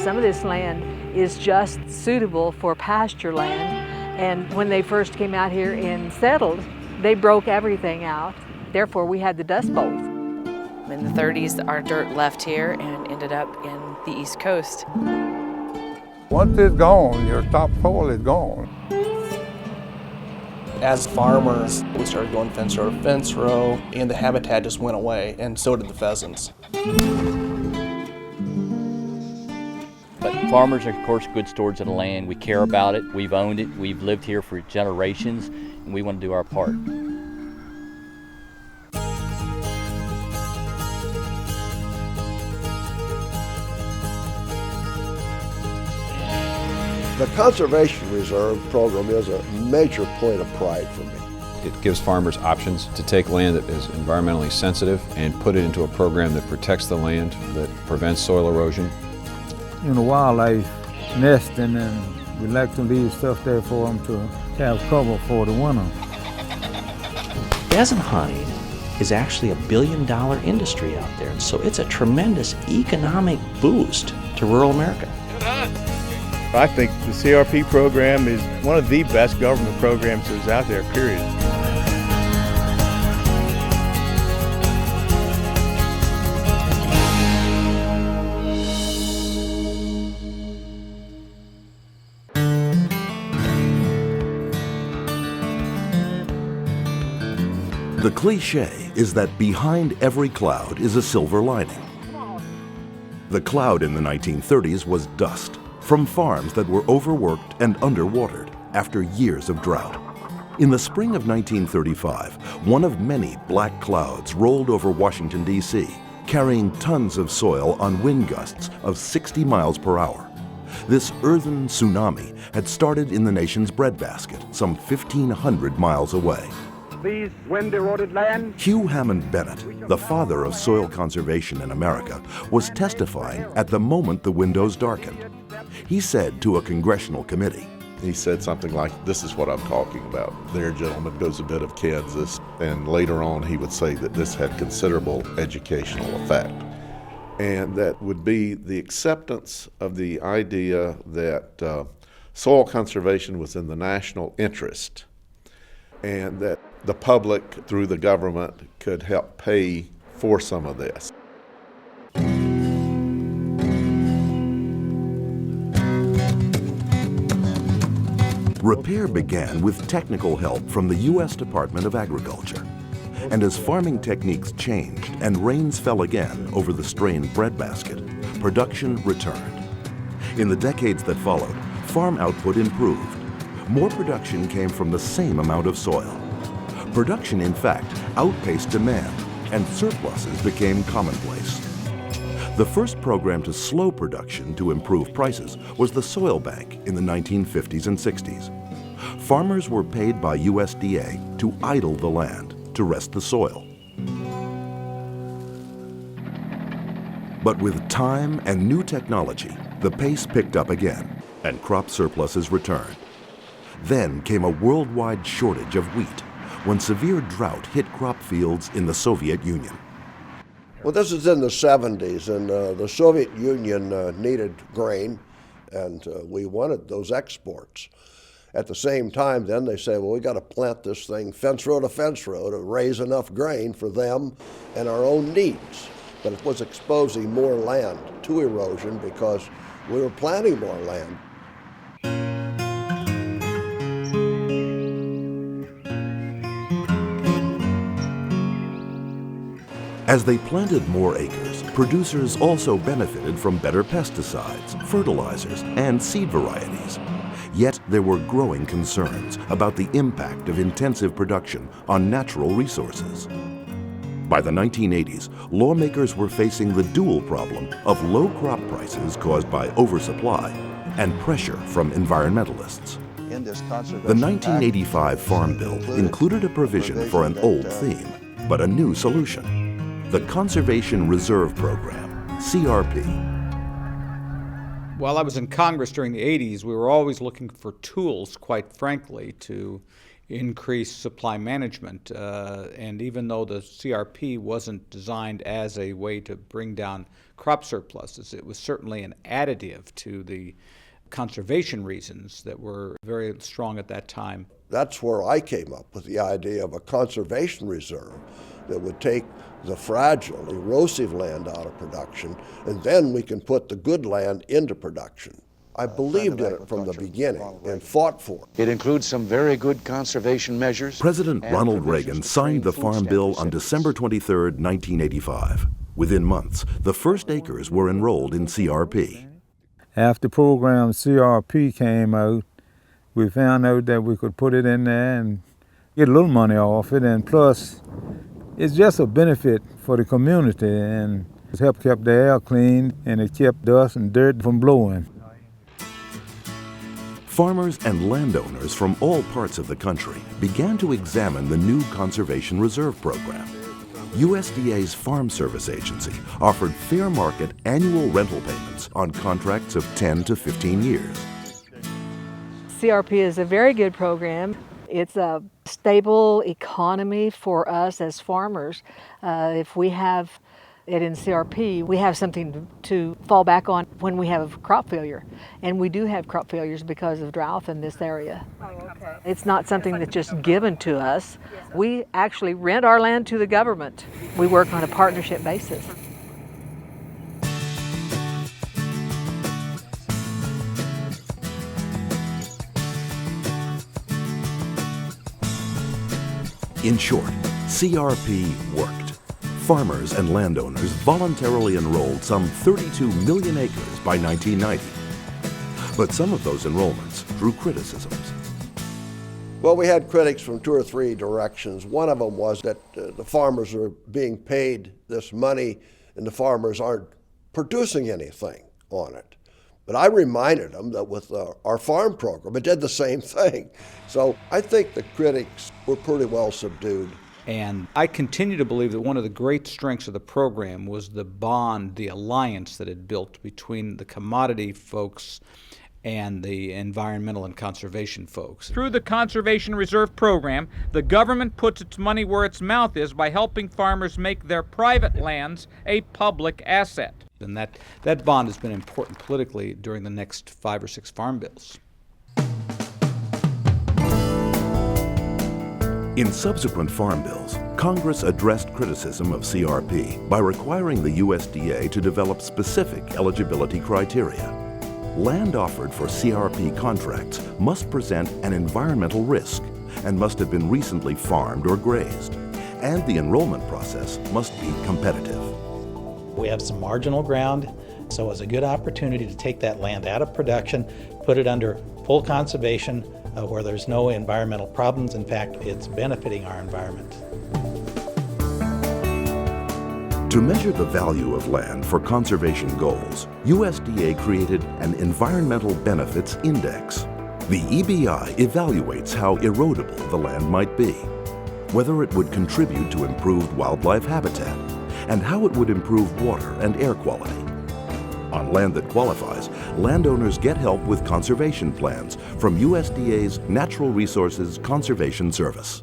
Some of this land is just suitable for pasture land, and when they first came out here and settled, they broke everything out. Therefore, we had the Dust Bowls. In the 30s, our dirt left here and ended up in the East Coast. Once it's gone, your topsoil is gone. As farmers, we started going fence row to fence row, and the habitat just went away, and so did the pheasants. But farmers are, of course, good stewards of the land. We care about it, we've owned it, we've lived here for generations, and we want to do our part. The Conservation Reserve program is a major point of pride for me. It gives farmers options to take land that is environmentally sensitive and put it into a program that protects the land, that prevents soil erosion. You know, wildlife nesting, and we like to leave stuff there for them to have cover for the winter. Pheasant hunting is actually $1 billion industry out there, and so it's a tremendous economic boost to rural America. I think the CRP program is one of the best government programs that's out there, period. The cliche is that behind every cloud is a silver lining. The cloud in the 1930s was dust from farms that were overworked and underwatered after years of drought. In the spring of 1935, one of many black clouds rolled over Washington, D.C., carrying tons of soil on wind gusts of 60 miles per hour. This earthen tsunami had started in the nation's breadbasket, some 1,500 miles away. These wind-eroded lands. Hugh Hammond Bennett, the father of soil conservation in America, was testifying at the moment the windows darkened. He said to a congressional committee, he said something like, "This is what I'm talking about. There, gentlemen, goes a bit of Kansas." And later on, he would say that this had considerable educational effect. And that would be the acceptance of the idea that soil conservation was in the national interest, and that the public, through the government, could help pay for some of this. Repair began with technical help from the U.S. Department of Agriculture. And as farming techniques changed and rains fell again over the strained breadbasket, production returned. In the decades that followed, farm output improved. More production came from the same amount of soil. Production, in fact, outpaced demand, and surpluses became commonplace. The first program to slow production to improve prices was the Soil Bank in the 1950s and 60s. Farmers were paid by USDA to idle the land, to rest the soil. But with time and new technology, the pace picked up again, and crop surpluses returned. Then came a worldwide shortage of wheat, when severe drought hit crop fields in the Soviet Union. Well, this is in the 70s, and the Soviet Union needed grain, and we wanted those exports. At the same time, then they say, well, we got to plant this thing fence row to raise enough grain for them and our own needs. But it was exposing more land to erosion because we were planting more land. As they planted more acres, producers also benefited from better pesticides, fertilizers, and seed varieties. Yet there were growing concerns about the impact of intensive production on natural resources. By the 1980s, lawmakers were facing the dual problem of low crop prices caused by oversupply and pressure from environmentalists. The 1985 Farm Bill included a provision for an old theme, but a new solution. The Conservation Reserve Program, CRP. While I was in Congress during the 80s, we were always looking for tools, quite frankly, to increased supply management. And even though the CRP wasn't designed as a way to bring down crop surpluses, it was certainly an additive to the conservation reasons that were very strong at that time. That's where I came up with the idea of a conservation reserve that would take the fragile, erosive land out of production, and then we can put the good land into production. I believed in it from the beginning and fought for it. It includes some very good conservation measures. President Ronald Reagan signed the Farm Bill on December 23, 1985. Within months, the first acres were enrolled in CRP. After program CRP came out, we found out that we could put it in there and get a little money off it, and plus it's just a benefit for the community, and it helped keep the air clean and it kept dust and dirt from blowing. Farmers and landowners from all parts of the country began to examine the new Conservation Reserve Program. USDA's Farm Service Agency offered fair market annual rental payments on contracts of 10 to 15 years. CRP is a very good program. It's a stable economy for us as farmers. If we have it in CRP, we have something to fall back on when we have crop failure. And we do have crop failures because of drought in this area. It's not something that's just given to us. We actually rent our land to the government. We work on a partnership basis. In short, CRP worked. Farmers and landowners voluntarily enrolled some 32 million acres by 1990. But some of those enrollments drew criticisms. Well, we had critics from 2 or 3 directions. One of them was that the farmers are being paid this money and the farmers aren't producing anything on it. But I reminded them that with our farm program, it did the same thing. So I think the critics were pretty well subdued. And I continue to believe that one of the great strengths of the program was the bond, the alliance that it built between the commodity folks and the environmental and conservation folks. Through the Conservation Reserve Program, the government puts its money where its mouth is by helping farmers make their private lands a public asset. And that bond has been important politically during the next 5 or 6 farm bills. In subsequent farm bills, Congress addressed criticism of CRP by requiring the USDA to develop specific eligibility criteria. Land offered for CRP contracts must present an environmental risk and must have been recently farmed or grazed, and the enrollment process must be competitive. We have some marginal ground, so it was a good opportunity to take that land out of production, put it under full conservation, where there's no environmental problems. In fact, it's benefiting our environment. To measure the value of land for conservation goals, USDA created an Environmental Benefits Index. The EBI evaluates how erodible the land might be, whether it would contribute to improved wildlife habitat, and how it would improve water and air quality. On land that qualifies, landowners get help with conservation plans from USDA's Natural Resources Conservation Service.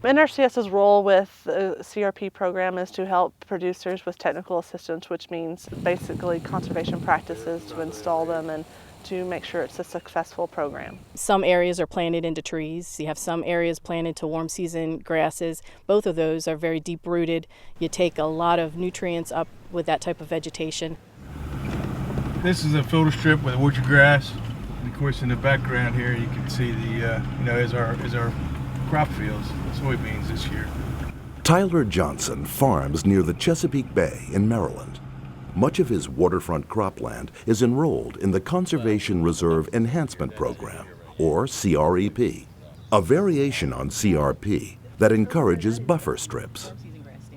NRCS's role with the CRP program is to help producers with technical assistance, which means basically conservation practices to install them and to make sure it's a successful program. Some areas are planted into trees. You have some areas planted to warm season grasses. Both of those are very deep rooted. You take a lot of nutrients up with that type of vegetation. This is a filter strip with orchard grass. And of course, in the background here, you can see the, is our crop fields, soybeans this year. Tyler Johnson farms near the Chesapeake Bay in Maryland. Much of his waterfront cropland is enrolled in the Conservation Reserve Enhancement Program, or CREP, a variation on CRP that encourages buffer strips.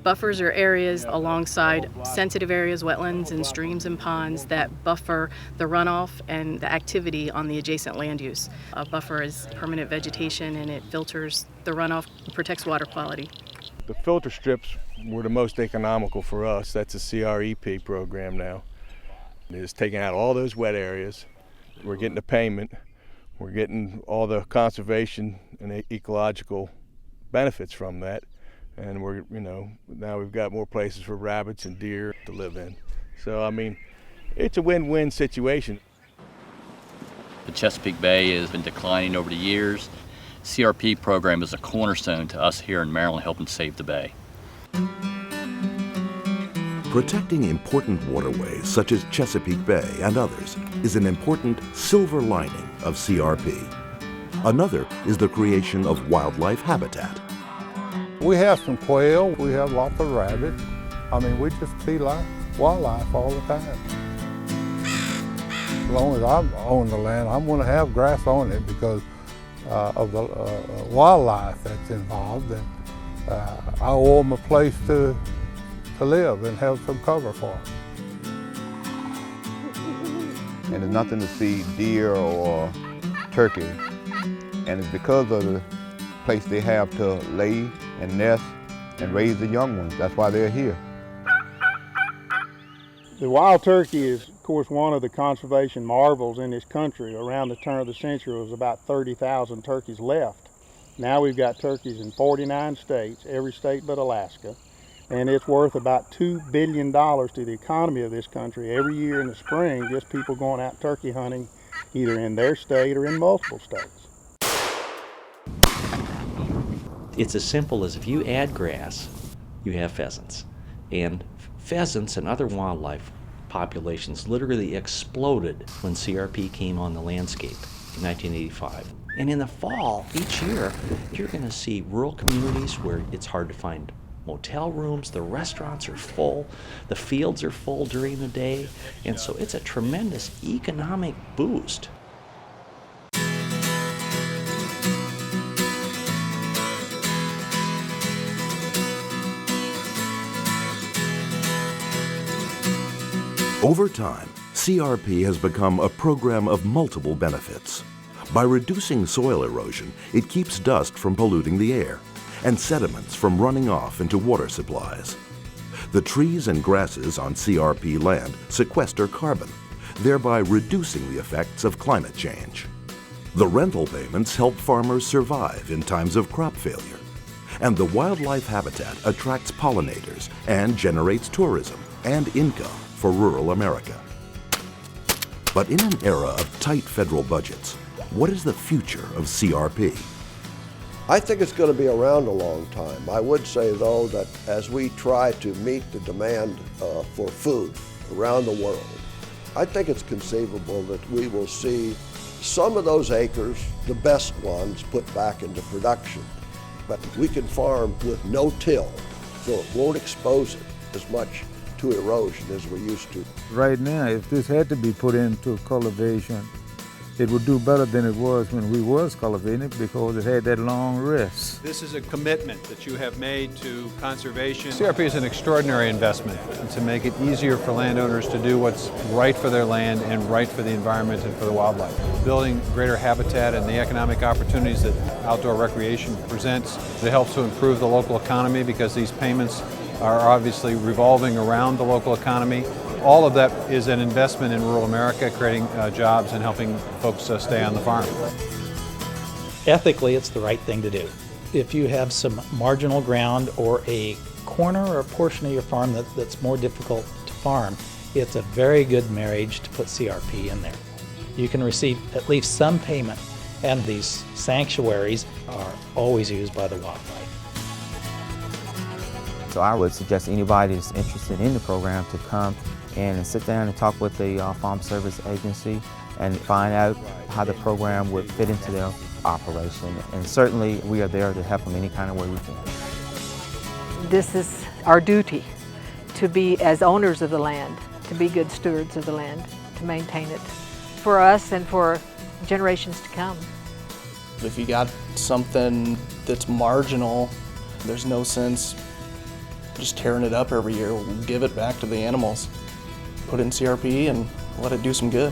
Buffers are areas alongside sensitive areas, wetlands and streams and ponds that buffer the runoff and the activity on the adjacent land use. A buffer is permanent vegetation and it filters the runoff and protects water quality. The filter strips were the most economical for us. That's a CREP program now. It's taking out all those wet areas. We're getting the payment. We're getting all the conservation and ecological benefits from that, and we're, now we've got more places for rabbits and deer to live in. So, I mean, it's a win-win situation. The Chesapeake Bay has been declining over the years. CRP program is a cornerstone to us here in Maryland helping save the bay. Protecting important waterways such as Chesapeake Bay and others is an important silver lining of CRP. Another is the creation of wildlife habitat. We have some quail, we have lots of rabbits. I mean, we just see wildlife all the time. As long as I own the land, I'm going to have grass on it because of the wildlife that's involved. And I owe them a place to live and have some cover for them. And there's nothing to see deer or turkey. And it's because of the place they have to lay and nest and raise the young ones. That's why they're here. The wild turkey is, of course, one of the conservation marvels in this country. Around the turn of the century, there was about 30,000 turkeys left. Now we've got turkeys in 49 states, every state but Alaska. And it's worth about $2 billion to the economy of this country every year in the spring, just people going out turkey hunting, either in their state or in multiple states. It's as simple as if you add grass, you have pheasants. And pheasants and other wildlife populations literally exploded when CRP came on the landscape in 1985. And in the fall, each year, you're going to see rural communities where it's hard to find motel rooms, the restaurants are full, the fields are full during the day, and so it's a tremendous economic boost. Over time, CRP has become a program of multiple benefits. By reducing soil erosion, it keeps dust from polluting the air and sediments from running off into water supplies. The trees and grasses on CRP land sequester carbon, thereby reducing the effects of climate change. The rental payments help farmers survive in times of crop failure. And the wildlife habitat attracts pollinators and generates tourism and income for rural America. But in an era of tight federal budgets, what is the future of CRP? I think it's going to be around a long time. I would say, though, that as we try to meet the demand for food around the world, I think it's conceivable that we will see some of those acres, the best ones, put back into production. But we can farm with no till, so it won't expose it as much to erosion as we used to. Right now, if this had to be put into cultivation, it would do better than it was when we was cultivating it because it had that long rest. This is a commitment that you have made to conservation. CRP is an extraordinary investment to make it easier for landowners to do what's right for their land and right for the environment and for the wildlife. Building greater habitat and the economic opportunities that outdoor recreation presents, it helps to improve the local economy because these payments are obviously revolving around the local economy. All of that is an investment in rural America, creating jobs and helping folks stay on the farm. Ethically, it's the right thing to do. If you have some marginal ground or a corner or a portion of your farm that's more difficult to farm, it's a very good marriage to put CRP in there. You can receive at least some payment, and these sanctuaries are always used by the wildlife. So I would suggest anybody that's interested in the program to come and sit down and talk with the Farm Service Agency and find out how the program would fit into their operation. And certainly we are there to help them any kind of way we can. This is our duty to be, as owners of the land, to be good stewards of the land, to maintain it for us and for generations to come. If you got something that's marginal, there's no sense just tearing it up every year. We'll give it back to the animals. Put it in CRP and let it do some good.